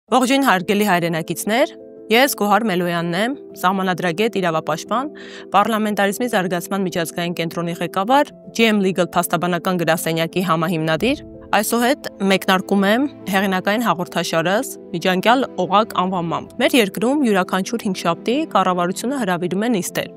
Ողջույն հարգելի հայրենակիցներ, ես Գոհար Մելոյանն եմ, սահմանադրագետ, իրավապաշտպան, պարլամենտարիզմի զարգացման միջազգային կենտրոնի ղեկավար, GM Legal փաստաբանական գրասենյակի համահիմնադիր։ Այսուհետ մեկնարկում եմ հեղինակային հաղորդաշարս միջանկյալ օղակ անվանմամբ։ Մեր երկրում յուրաքանչյուր հինգշաբթի կառավարությունը հրավիրում է նիստեր։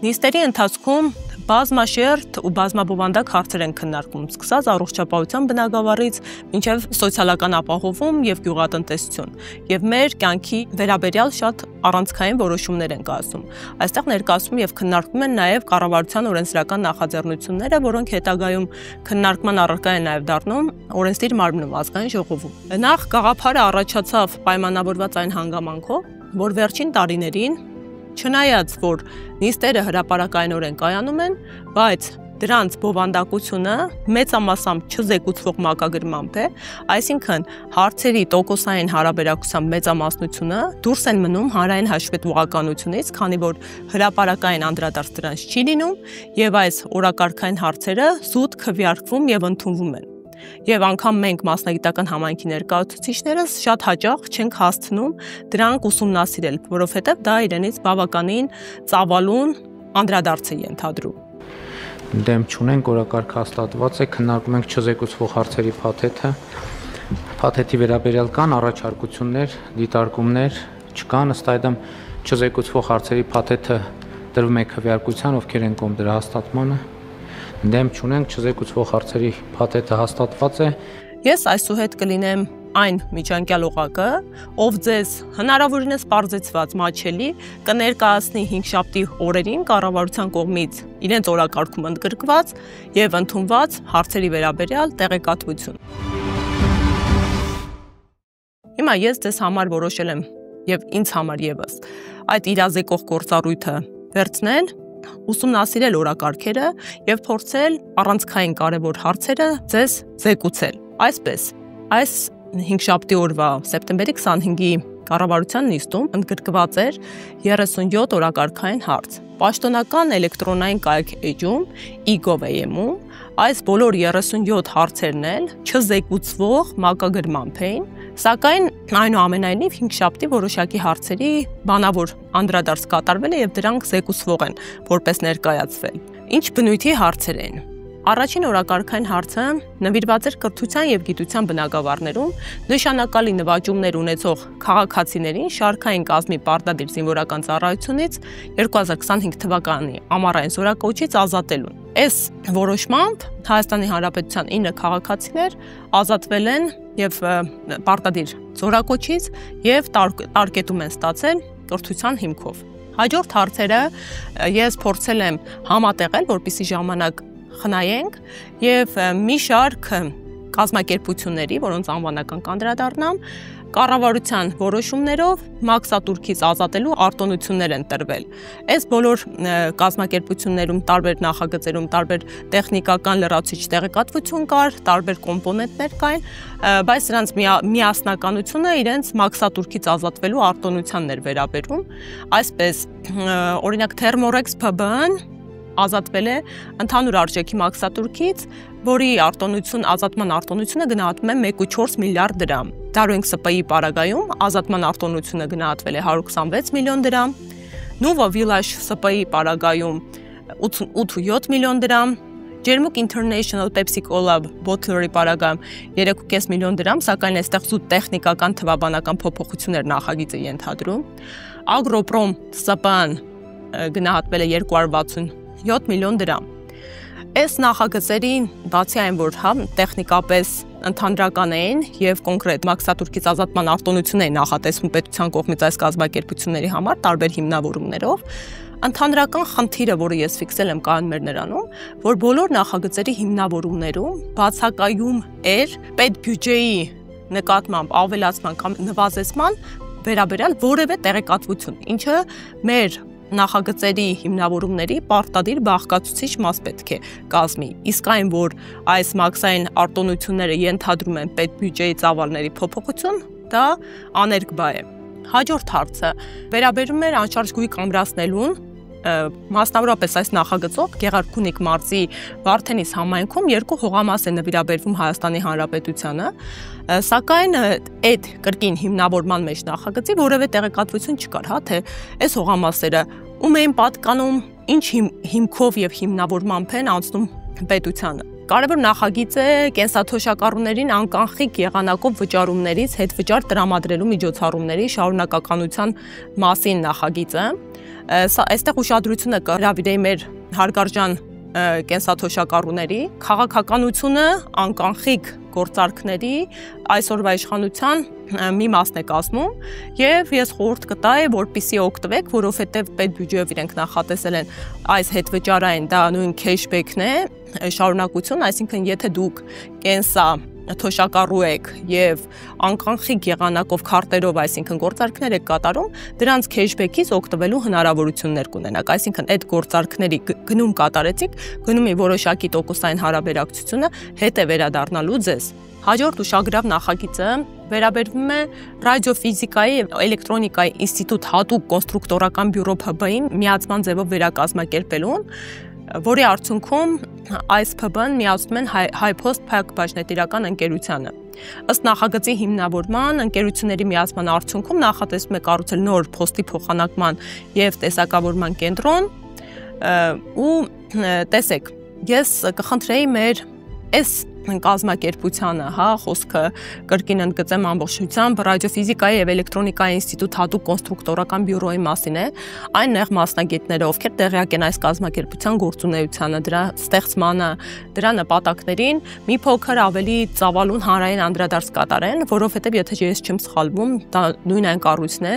Նիստերի ընթացքում բազմաշերտ ու բազմաբովանդակ հարցեր են քննարկվում, սկսած առողջապահության բնագավառից մինչև սոցիալական ապահովում եւ գյուղատնտեսություն, եւ մեր կյանքի վերաբերյալ շատ առանցքային որոշումներ են կայացում։ Այստեղ ներկայացում եւ քննարկվում են նաեւ կառավարության օրենսդրական նախաձեռնությունները, որոնք հետագայում քննարկման առարկա են նաեւ դառնում օրենսդիր մարմնում ազգային ժողովում։ Նախ գաղափարը առաջացավ պայմանավորված այն հանգամանքով, որ վերջին տարիներին չնայած որ նիստերը հրապարակայնորեն կայանում են, բայց դրանց բովանդակությունը մեծամասամբ չզեկուցվող մակագրմամբ է, այսինքն հարցերի տոկոսային հարաբերակցության մեծամասնությունը դուրս են մնում հանրային հաշվետվողականությունից, քանի որ հրապարակային անդրադարձ դրանց չի լինում եւ այս օրակարգային հարցերը զուտ քվեարկվում եւ ընդունվում են։ Եվ անգամ մենք մասնագիտական համայնքի ներկայացուցիչներս շատ հաճախ չենք հասցնում դրանք ուսումնասիրել, որովհետև դա իրենից բավականին ծավալուն անդրադարձ է ենթադրում։ Դեմ չունենք, օրակարգ հաստատված է, քննարկում ենք չզեկուցվող հարցերի փաթեթը։ Փաթեթի վերաբերյալ կան առաջարկություններ, դիտարկումներ, չկան, ըստ այդմ չզեկուցվող հարցերի փաթեթը տրվում է քվեարկության, ովքեր են կողմ դրա հաստատմանը։ Դեմ չունենք, չզեկուցվող հարցերի փաթեթը հաստատված է։ Ես այսուհետ կլինեմ այն միջանկյալ օղակը, ով ձեզ հնարավորինս պարզեցված մատչելի կներկայացնի հինգշաբթի օրերին կառավարության կողմից իրենց օրակարգում ընդգրկված եւ ընդունված հարցերի վերաբերյալ տեղեկատվություն։ Հիմա ես ձեզ համար որոշել եմ եւ ինձ համար եւս այդ իրազեկող գործառույթը վերցնել, ուսումնասիրել օրակարգերը եւ փորձել առանցքային կարևոր հարցերը ձեզ զեկուցել։ Այսպես, այս հինգշաբթի օրվա սեպտեմբերի 25-ի կառավարության նիստում ընդգրկված էր 37 օրակարգային հարց։ Պաշտոնական էլեկտրոնային կայք էջում e-gov.am-ում այս բոլոր 37 հարցերն էլ չզեկուցվող մակագրմամբ էին, սակայն այնուամենայնիվ հինգշաբթի որոշակի հարցերի բանավոր անդրադարձ կատարվել է եւ դրանք զեկուցվող են որպես ներկայացվել։ Ինչ բնույթի հարցեր են։ Առաջին օրակարգային հարցը նվիրված էր կրթության եւ գիտության բնագավառներում նշանակալի նվաճումներ ունեցող քաղաքացիներին շարքային կազմի պարտադիր զինվորական ծառայությունից 2025 թվականի ամառային զորակոչից ազատելուն։ Այս որոշմամբ Հայաստանի Հանրապետության 9 քաղաքացիներ ազատվել են եւ պարտադիր զորակոչից եւ տարկետում են ստացել կրթության հիմքով։ Հաջորդ հարցերը ես փորձել եմ համատեղել, որպեսզի ժամանակ խնայենք եւ մի շարք կազմակերպությունների, որոնց անվանական կանդրադառնամ, կառավարության որոշումներով մաքսատուրքից ազատելու արտոնություններ են տրվել։ Այս բոլոր կազմակերպություններում տարբեր նախագծերում տարբեր տեխնիկական լրացուցիչ տեղեկատվություն կար, տարբեր կոմպոնենտներ կային, բայց նրանց միասնականությունը իրենց մաքսատուրքից ազատվելու արտոնությանն էր վերաբերում։ Այսպես, օրինակ Thermorex PB-ն ազատվել է ընդհանուր արժեքի մաքսատուրքից, որի ազատման արտոնությունը գնահատվում է 1.4 միլիարդ դրամ։ Darwin SP-ի պարագայում ազատման արտոնությունը գնահատվել է 126 միլիոն դրամ, Nuvo Village SP-ի պարագայում 8.7 միլիոն դրամ, Ջերմուկ International Pepsi Cola Bottler-ի պարագայում 3.5 միլիոն դրամ, սակայն այստեղ զուտ տեխնիկական թվաբանական փոփոխություններ նախագիծը ենթադրում։ Agroprom SP-ն գնահատվել է 267 միլիոն դրամ։ Այս նախագծերին բացի այն, որ տեխնիկապես ընդհանրական էին եւ կոնկրետ մաքսատուրքից ազատման արտոնություն էին նախատեսվում պետության կողմից այս կազմակերպությունների համար տարբեր հիմնավորումներով, ընդհանրական խնդիրը, որը ես ֆիքսել եմ կայանում էր նրանում, որ բոլոր նախագծերի հիմնավորումներում բացակայում էր պետբյուջեի նկատմամբ ավելացման կամ նվազեցման վերաբերյալ որևէ տեղեկատվություն, ինչը մեր նախագծերի հիմնավորումների պարտադիր բաղկացուցիչ մաս պետք է կազմի։ Իսկ այն, որ այս մաքսային արտոնությունները ենթադրում են պետբյուջեի ծավալների փոփոխություն, դա աներկբա է։ Հաջորդ հարցը վերաբերում էր անշարժ գույք ամրացնելուն մասնավորապես այս նախագծով Գեղարքունիք մարզի Վարդենիս համայնքում 2 հողամաս է նվիրաբերվում Հայաստանի Հանրապետությանը, սակայն այդ կրկին հիմնավորման մեջ նախագծի որևէ տեղեկատվություն չկար, թե այս հողամասերը ում էին պատկանում, ինչ հիմքով եւ հիմնավորմամբ են անցնում պետությանը։ Կարևոր նախագիծ է կենսաթոշակառուներին անկանխիկ եղանակով վճարումներից հետ վճար տրամադրելու միջոցառումների շարունակականության մասին նախագիծը։ Այստեղ ուշադրությունը կհրավիրեի մեր հարգարժան կենսաթոշակառուների քաղաքականությունը անկանխիկ գործարքների այսօրվա իշխանության մի մասն է կազմում եւ ես խորհուրդ կտայի, որպեսզի օգտվեք, որովհետեւ պետբյուջեով իրենք նախատեսել են այս հետվճարային, դա նույն քեշբեքն է, շարունակություն, այսինքն եթե դուք կենսա թոշակառու եք եւ անկանխիկ եղանակով քարտերով, այսինքն գործարքներ եք կատարում, դրանց քեշբեքից օգտվելու հնարավորություններ կունենաք, այսինքն այդ գործարքների գնում կատարեցիք, գնումի որոշակի տոկոսային հարաբերակցությունը հետ է վերադառնալու ձեզ։ Հաջորդ ուշագրավ նախագիծը վերաբերվում է ռադիոֆիզիկայի եւ էլեկտրոնիկայի ինստիտուտ հատուկ կոնստրուկտորական բյուրո ՓԲ-ին միացման ձևով վերակազմակերպելուն, որի արդյունքում այս ՓԲ-ն միացնում են Հայփոստ Փակ բաժնետիրական ընկերությանը։ Ըստ նախագծի հիմնավորման ընկերությունների միացման արդյունքում նախատեսվում է կառուցել նոր փոստի փոխանակման եւ տեսակավորման կենտրոն ու տեսեք, ես կխնդրեի մեր այս կազմակերպությանը, խոսքը կրկին ընդգծեմ ամբողջությամբ ռադիոֆիզիկայի եւ էլեկտրոնիկայի ինստիտուտ հատուկ կոնստրուկտորական բյուրոյի մասին է, այն նեղ մասնագետները, ովքեր տեղյակ են այս կազմակերպության գործունեությանը, դրա ստեղծմանը, դրա նպատակներին մի փոքր ավելի ծավալուն հանրային անդրադարձ կատարեն, որովհետեւ եթե ես չեմ սխալվում, դա նույն այն կառույցն է,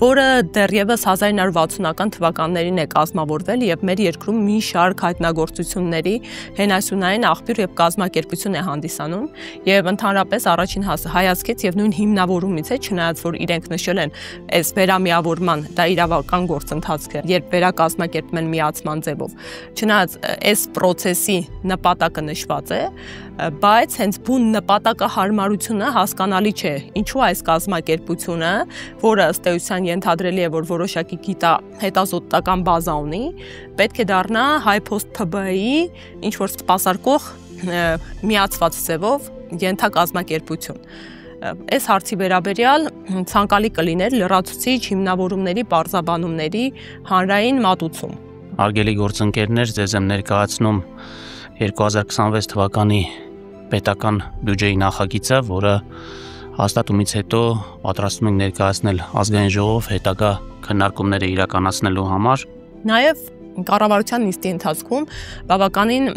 որը դեռևս 1960-ական թվականներին է կազմավորվել եւ մեր երկրում մի շարք հայտնագործությունների հենասյունային աղբյուր եւ կազմակերպություն է հանդիսանում եւ ընդհանրապես առաջին հայացքից եւ նույն հիմնավորումից է, չնայած որ իրենք նշել են այս վերամիավորման, դա իրավական գործընթաց է, երբ վերակազմակերպում են միացման ձևով, չնայած այս process-ի նպատակը նշված է, բայց հենց բուն նպատակահարմարությունը հասկանալի չէ, ինչու այս կազմակերպությունը, որը ըստ էության ենթադրելի է, որ որոշակի հետազոտական բազա ունի, պետք է դառնա Հայփոստ ՓԲ-ի ինչ որ սպասարկող միացված ձևով ենթակազմակերպություն։ Այս հարցի վերաբերյալ ցանկալի կլիներ լրացուցիչ հիմնավորումների պարզաբանումների հանրային մատուցում։ Հարգելի գործընկերներ, ձեզ եմ ներկայացնում 2026 թվականի պետական բյուջեի նախագիծը, որը հաստատումից հետո պատրաստում ենք ներկայացնել ազգային ժողով հետագա քննարկումները իրականացնելու համար։ Նաև կառավարության նիստի ընթացքում բավականին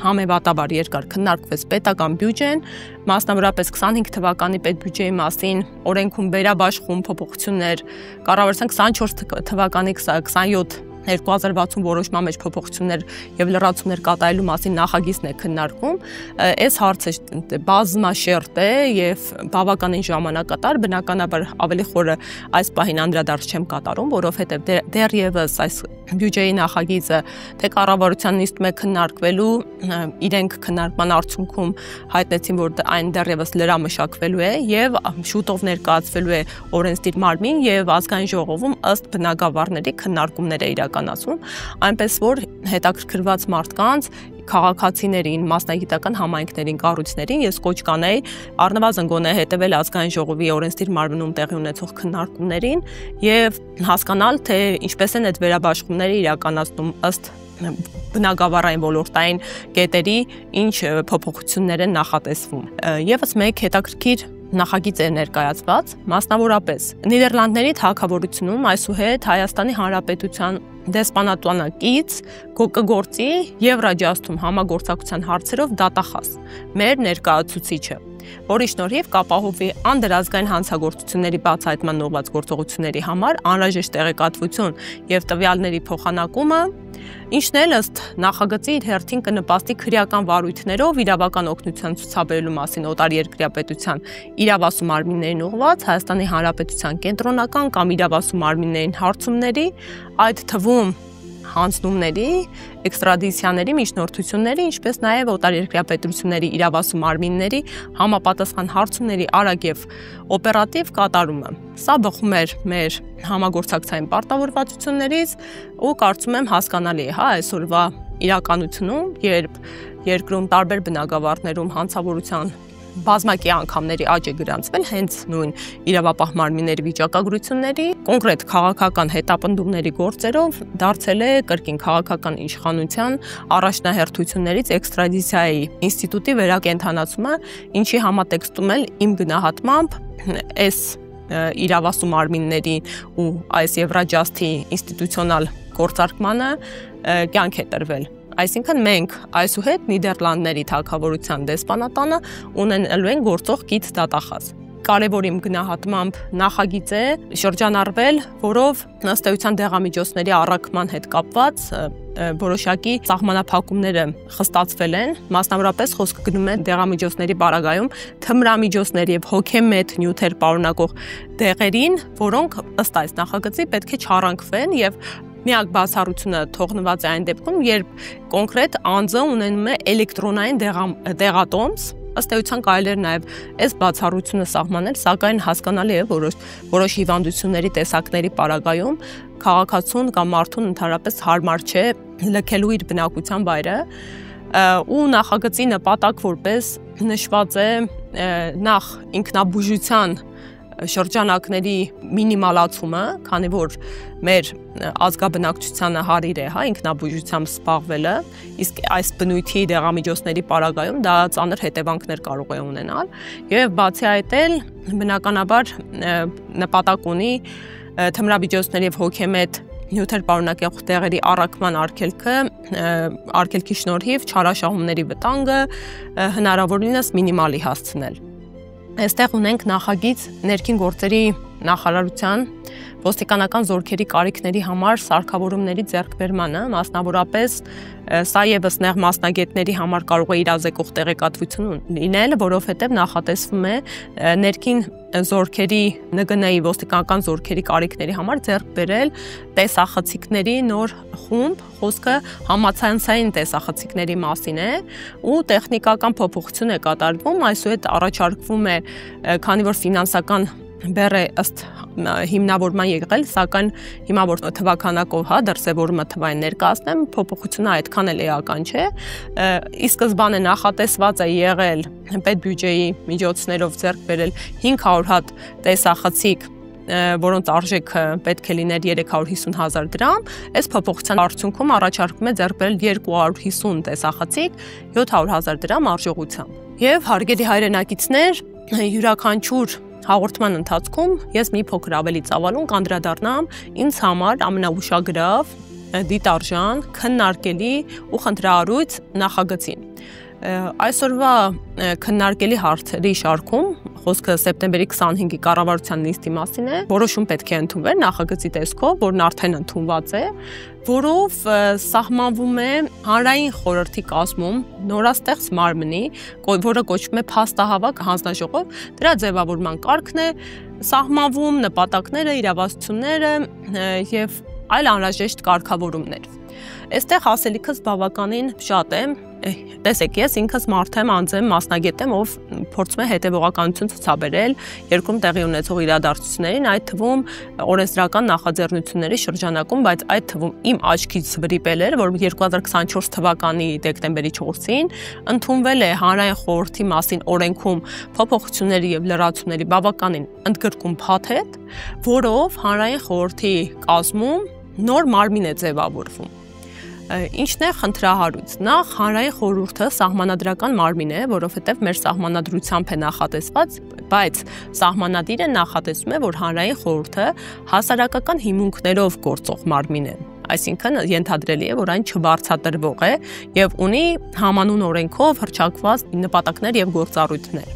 համեմատաբար երկար քննարկվեց պետական բյուջեն, մասնավորապես 25 թվականի պետբյուջեի մասին օրենքում վերաբաշխում փոփոխություններ, կառավարության 24 թվականի 27 2060 որոշման մեջ փոփոխություններ եւ լրացումներ կատարելու մասին նախագիծն է քննարկում, այս հարցը բազմաշերտ է եւ բավականին ժամանակատար, բնականաբար ավելի խորը այս պահին անդրադարձ չեմ կատարում, որովհետեւ դեռևս այս բյուջեի նախագիծը թե կառավարության նիստում է քննարկվելու, իրենք քննարկման արդյունքում հայտնեցին, որ այն դեռևս լրամշակվելու է եւ շուտով ներկայացվելու է օրենսդիր մարմին եւ ազգային ժողովում ըստ բնագավառների քննարկումներ է իրականացում, այնպես որ հետաքրքրված մարդկանց քաղաքացիներին, մասնագիտական համայնքներին, կառույցներին ես կոչ կանեի առնվազն գոնե հետևել ազգային ժողովի օրենսդիր մարմնում տեղի ունեցող քննարկումներին եւ հասկանալ, թե ինչպես են այդ վերաբաշխումները իրականացնում ըստ բնագավառային ոլորտային կետերի, ինչ փոփոխություններ են նախատեսվում։ Եվս մեկ հետաքրքիր նախագիծ է ներկայացված, մասնավորապես Նիդերլանդների թագավորությունում այսուհետ Հայաստանի Հանրապետության դեսպանատուանակից կգործի Եվրաջաստում համագործակցության հարցերով դատախազ, մեր ներկայացուցիչը, որի շնորհիվ կապահովի անդրազգային հանցագործությունների բացահայտման ուղղված գործողությունների համար անհրաժեշտ տեղեկատվություն եւ տվյալների փոխանակումը, ինչն էլ ըստ նախագծի իր հերթին կնպաստի քրեական վարույթներով իրավական օգնության ցուցաբերելու մասին օտարերկրյա պետության իրավասու մարմիններին ուղղված Հայաստանի Հանրապետության կենտրոնական կամ իրավասու մարմիններին հարցումների, այդ թվում հանձնումների, էքստրադիցիաների, միջնորդությունների, ինչպես նաև օտարերկրյա պետությունների իրավասու մարմինների համապատասխան հարցումների արագ եւ օպերատիվ կատարումը։ Սա բխում էր մեր համագործակցային պարտավորվածություններից ու կարծում եմ հասկանալի է, այսօրվա իրականությունում, երբ երկրում տարբեր բնագավառներում հանցավորության բազմակի անգամների աճ է գրանցվել հենց նույն իրավապահ մարմինների վիճակագրությունների, կոնկրետ քաղաքական հետապնդումների գործերով դարձել է կրկին քաղաքական իշխանության առաջնահերթություններից էքստրադիցիայի ինստիտուտի վերակենդանացումը, ինչի համատեքստում էլ իմ գնահատմամբ այս իրավասու մարմինների ու այս Եվրաջասթի ինստիտուցիոնալ գործարկմանը կյանք է տրվել։ Այսինքն մենք այսուհետ Նիդերլանդների թագավորության դեսպանատանը ունենալու են գործող գիծ դատախազ։ Կարևոր իմ գնահատմամբ նախագիծ է շրջանառվել, որով ըստ էության դեղամիջոցների առաքման հետ կապված որոշակի սահմանափակումները խստացվել են, մասնավորապես խոսքը գնում է դեղամիջոցների պարագայում թմրամիջոցներ եւ հոգեմետ նյութեր պարունակող դեղերին, որոնք ըստ այս նախագծի պետք է չառանկվեն եւ միակ բացառությունը թողնված է այն դեպքում, երբ կոնկրետ անձը ունենում է էլեկտրոնային դեղատոմս, ըստ էության կարելի է նաև այս բացառությունը սահմանել, սակայն հասկանալի է, որոշ հիվանդությունների տեսակների պարագայում քաղաքացուն կամ մարդուն ընդհանրապես հարմար չէ լքելու իր բնակության վայրը, ու նախագծի նպատակ որպես նշված է նախ ինքնաբուժության շրջանակների մինիմալացումը, քանի որ մեր ազգաբնակչությանը հարիր է, ինքնաբուժությամբ զբաղվելը, իսկ այս բնույթի դեղամիջոցների պարագայում դա ծանր հետևանքներ կարող է ունենալ, եւ բացի այդ էլ բնականաբար նպատակ ունի թմրամիջոցների եւ հոգեմետ նյութեր պարունակող դեղերի առաքման արգելքի շնորհիվ չարաշահումների վտանգը հնարավորինս մինիմալի հասցնել։ Այստեղ ունենք նախագիծ ներքին գործերի նախարարության ոստիկանական զորքերի կարիքների համար սարքավորումների ձեռքբերմանը, մասնավորապես սա եւս նեղ մասնագետների համար կարող է իրազեկող տեղեկատվություն լինել, որովհետեւ նախատեսվում է ներքին զորքերի ՆԳՆ-ի ոստիկանական զորքերի կարիքների համար ձեռք բերել տեսախցիկների նոր խումբ, խոսքը համացանցային տեսախցիկների մասին է, ու տեխնիկական փոփոխություն է կատարվում, այսուհետ առաջարկվում է, քանի որ ֆինանսական բեռ է ըստ հիմնավորման եղել, սակայն հիմա որ թվականակով դրսևորումը թվային ներկայացնեմ, փոփոխությունը այդքան էլ էական չէ, ի սկզբանե նախատեսված է եղել պետբյուջեի միջոցներով ձեռք բերել 500 հատ տեսախցիկ, որոնց արժեքը պետք է լիներ 350,000 դրամ, այս փոփոխության արդյունքում առաջարկում է ձեռք բերել 250 տեսախցիկ 700,000 դրամ արժողությամբ։ Եվ հարգելի հայրենակիցներ, յուրաքանչյուր հաղորդման ընթացքում ես մի փոքր ավելի ծավալուն կանդրադառնամ ինձ համար ամենաուշագրավ, դիտարժան, քննարկելի ու խնդրահարույց նախագծին։ Այսօրվա քննարկելի հարցերի շարքում խոսքը սեպտեմբերի 25-ի կառավարության նիստի մասին է, որոշում պետք է ընդունվեր նախագծի տեսքով, որն արդեն ընդունված է, որով սահմանվում է հանրային խորհրդի կազմում նորաստեղծ մարմնի, որը կոչվում է փաստահավաք հանձնաժողով, դրա ձևավորման կարգն է սահմանվում, նպատակները, իրավասությունները եւ այլ անհրաժեշտ կարգավորումներ։ Այստեղ ասելիքս բավականին շատ է, տեսեք, ես ինքս մարդ եմ, անձ եմ, մասնագետ եմ, ով փորձում է հետևողականություն ցուցաբերել երկրում տեղի ունեցող իրադարձություններին, այդ թվում օրենսդրական նախաձեռնությունների շրջանակում, բայց այդ թվում իմ աչքից վրիպել էր, որ 2024 թվականի դեկտեմբերի 4-ին ընդունվել է հանրային խորհրդի մասին օրենքում փոփոխությունների եւ լրացումների բավականին ընդգրկուն փաթեթ, որով հանրային խորհրդի կազմում նոր մարմին է ձևավորվում։ Ինչն է խնդրահարույց։ Նախ հանրային խորհուրդը սահմանադրական մարմին է, որովհետև մեր սահմանադրությամբ է նախատեսված, բայց սահմանադիրը նախատեսում է, որ հանրային խորհուրդը հասարակական հիմունքներով գործող մարմին է։ Այսինքն ենթադրելի է, որ այն չբարձրատրվող է եւ ունի համանուն օրենքով հռչակված նպատակներ եւ գործառույթներ։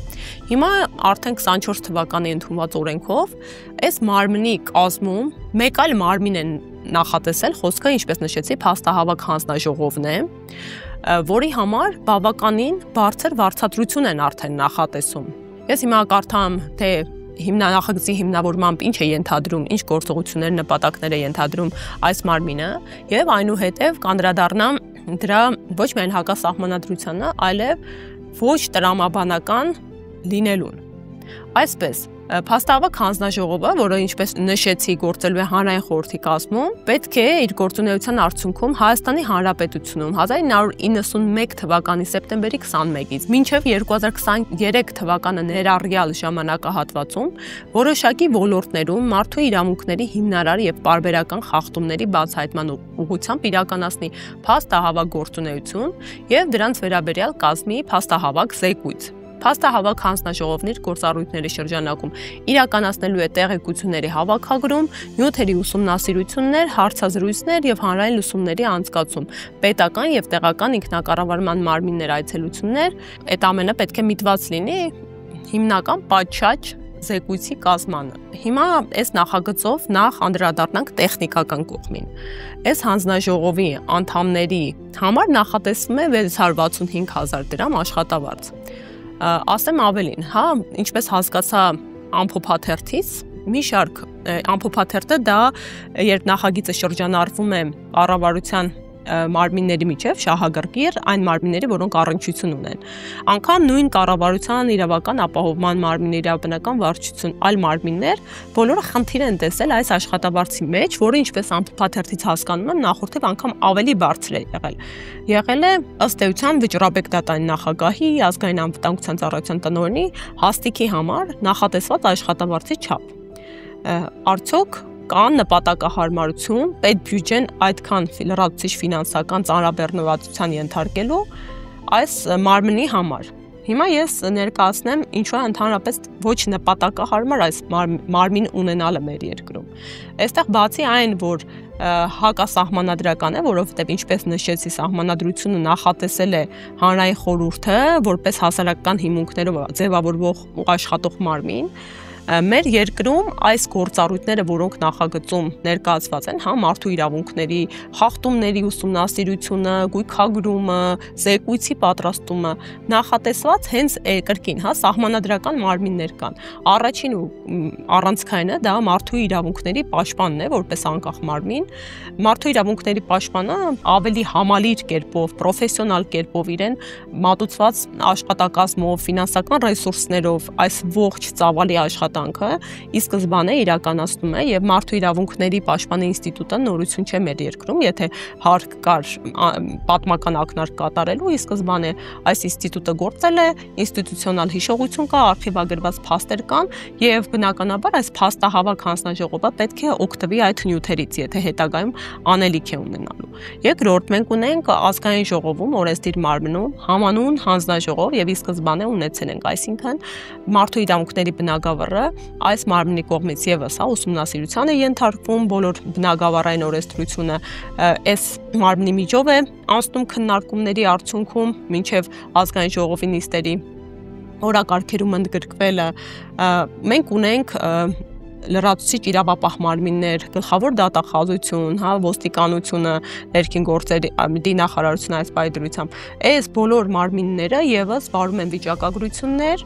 Հիմա արդեն 24 թվականի ընդունված օրենքով այս մարմնի կազմում մեկ այլ մարմին է նախատեսել, խոսքը, ինչպես նշեցի, փաստահավաք հանձնաժողովն է, որի համար բավականին բարձր վարձատրություն են արդեն նախատեսում։ Ես հիմա կարդամ, թե նախագծի հիմնավորմամբ ինչ է ենթադրում, ինչ գործողություններ, նպատակներ է ենթադրում այս մարմինը, եւ այնուհետեւ կանդրադառնամ դրա ոչ միայն հակասահմանադրությանը, այլև ոչ տրամաբանական լինելուն։ Այսպես, փաստահավաք հանձնաժողովը, որը ինչպես նշեցի, գործելու է հանրային խորհրդի կազմում, պետք է իր գործունեության արդյունքում Հայաստանի Հանրապետությունում 1991 թվականի սեպտեմբերի 21-ից մինչև 2023 թվականը ներառյալ ժամանակահատվածում որոշակի ոլորտներում մարդու իրավունքների հիմնարար եւ պարբերական խախտումների բացահայտման ուղղությամբ իրականացնի փաստահավաք գործունեություն եւ դրանց վերաբերյալ կազմի փաստահավաք զեկույց։ Փաստահավաք հանձնաժողովն իր գործառույթների շրջանակում իրականացնելու է տեղեկությունների հավաքագրում, նյութերի ուսումնասիրություններ, հարցազրույցներ եւ հանրային լսումների անցկացում, պետական եւ տեղական ինքնակառավարման մարմիններ այցելություններ, այդ ամենը պետք է միտված լինի հիմնական պատշաճ զեկույցի կազմանը։ Հիմա այս նախագծով նախ անդրադառնանք տեխնիկական կողմին։ Այս հանձնաժողովի անդամների համար նախատեսվում է 665,000 դրամ աշխատավարձ։ Ասեմ ավելին, հա, ինչպես հասկացա ամփոփաթերթից, մի շարք ամփոփաթերթը դա երբ նախագիծը շրջանառվում է կառավարության մարմինների միջև շահագրգիռ այն մարմինների, որոնք առնչություն ունեն։ Անկամ նույն կառավարության իրավական ապահովման մարմինների իրավաբանական վարչություն այլ մարմիններ բոլորը խնդիր են տեսել այս աշխատավարձի մեջ, որը ինչպես ամփոփաթերթից հասկանում եմ, նախորդիվ անգամ ավելի բարձր է եղել։ Եղել է ըստ էության վճռաբեկ դատային նախագահի, ազգային անվտանգության ծառայության տնօրենի հաստիքի համար նախատեսված աշխատավարձի չափ։ Արդյոք կան նպատակահարմարություն, պետբյուջեն այդքան լրացուցիչ ֆինանսական ծանրաբեռնվածության ենթարկելու այս մարմնի համար։ Հիմա ես ներկայացնեմ ինչու է ընդհանրապես ոչ նպատակահարմար այս մարմին ունենալը մեր երկրում։ Այստեղ բացի այն, որ հակասահմանադրական է, որովհետև ինչպես նշեցի, սահմանադրությունը նախատեսել է հանրային խորհուրդը որպես հասարակական հիմունքներով ձևավորվող աշխատող մարմին, մեր երկրում այս գործառույթները, որոնք նախագծում ներկայացված են, հա, մարդու իրավունքների խախտումների ուսումնասիրությունը, գույքագրումը, զեկույցի պատրաստումը, նախատեսված հենց կրկին, հա, սահմանադրական մարմիններ կան։ Առաջին ու առանցքայինը դա մարդու իրավունքների պաշտպանն է, որպես անկախ մարմին։ Մարդու իրավունքների պաշտպանը ավելի համալիր կերպով, պրոֆեսիոնալ կերպով իրեն մատուցված աշխատակազմով, ֆինանսական ռեսուրսներով այս ողջ ծավալի աշխատանքը ի սկզբանե իրականացնում է եւ մարդու իրավունքների պաշտպանի ինստիտուտը նորություն չէ մեր երկրում, եթե հարկ կար պատմական ակնարկ կատարելու, ի սկզբանե այս ինստիտուտը գործել է, ինստիտուցիոնալ հիշողություն կա, արխիվագրված փաստեր կան եւ բնականաբար այս փաստահավաք հանձնաժողովը պետք է օգտվի այդ նյութերից, եթե հետագայում անելիք է ունենալու։ Երկրորդ, մենք ունենք ազգային ժողովում, օրենսդիր մարմնում համանուն հանձնաժողով եւ ի սկզբանե ունեցել ենք, այսինքն մարդու իրավունքների բնագավառը այս մարմնի կողմից եւս ուսումնասիրության է ենթարկվում, բոլոր բնագավառային օրենսդրությունը այս մարմնի միջով է անցնում քննարկումների արդյունքում մինչեւ ազգային ժողովի նիստերի օրակարգերում ընդգրկվելը։ Մենք ունենք լրացուցիչ իրավապահ մարմիններ, գլխավոր դատախազություն, հա, ոստիկանությունը, ներքին գործերի նախարարությունը այս պայդրությամբ։ Այս բոլոր մարմինները եւս վարում են վիճակագրություններ,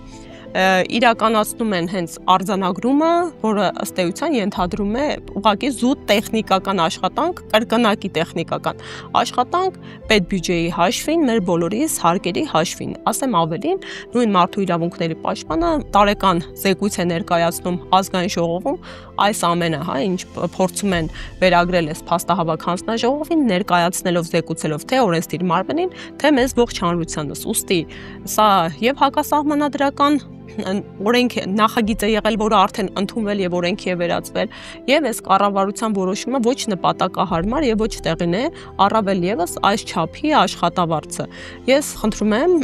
իրականացնում են հենց արձանագրումը, որը ըստ էության ենթադրում է ուղղակի զուտ տեխնիկական աշխատանք, կրկնակի տեխնիկական աշխատանք պետբյուջեի հաշվին, մեր բոլորիս հարկերի հաշվին։ Ասեմ ավելին, նույն մարդու իրավունքների պաշտպանը տարեկան զեկույց է ներկայացնում ազգային ժողովում, այս ամենը, հա, ինչ փորձում են վերագրել այս փաստահավաք հանձնաժողովին, ներկայացնելով զեկուցելով թե օրենսդիր մարմնին, թե մեզ ողջ հանրությանս։ Ուստի սա եւ հակասահմանադրական օրենք նախագիծ է եղել, որը արդեն ընդունվել եւ օրենքի է վերածվել, եւ այս կառավարության որոշումը ոչ նպատակահարմար եւ ոչ տեղին է, առավել եւս այս չափի աշխատավարձը։ Ես խնդրում եմ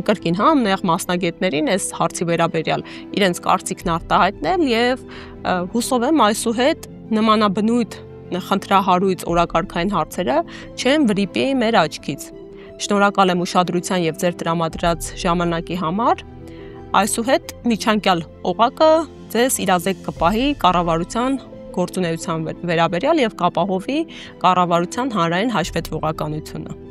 կրկին, հա, նեղ մասնագետներին այս հարցի վերաբերյալ իրենց կարծիքն արտահայտնել եւ հուսով եմ այսուհետ նմանաբնույթ խնդրահարույց օրակարգային հարցերը չեն վրիպի մեր աչքից։ Շնորհակալ եմ ուշադրության եւ ձեր տրամադրած ժամանակի համար։ Այսուհետ միջանկյալ օղակը ձեզ իրազեկ կպահի կառավարության գործունեության վերաբերյալ եւ կապահովի կառավարության հանրային հաշվետվողականությունը։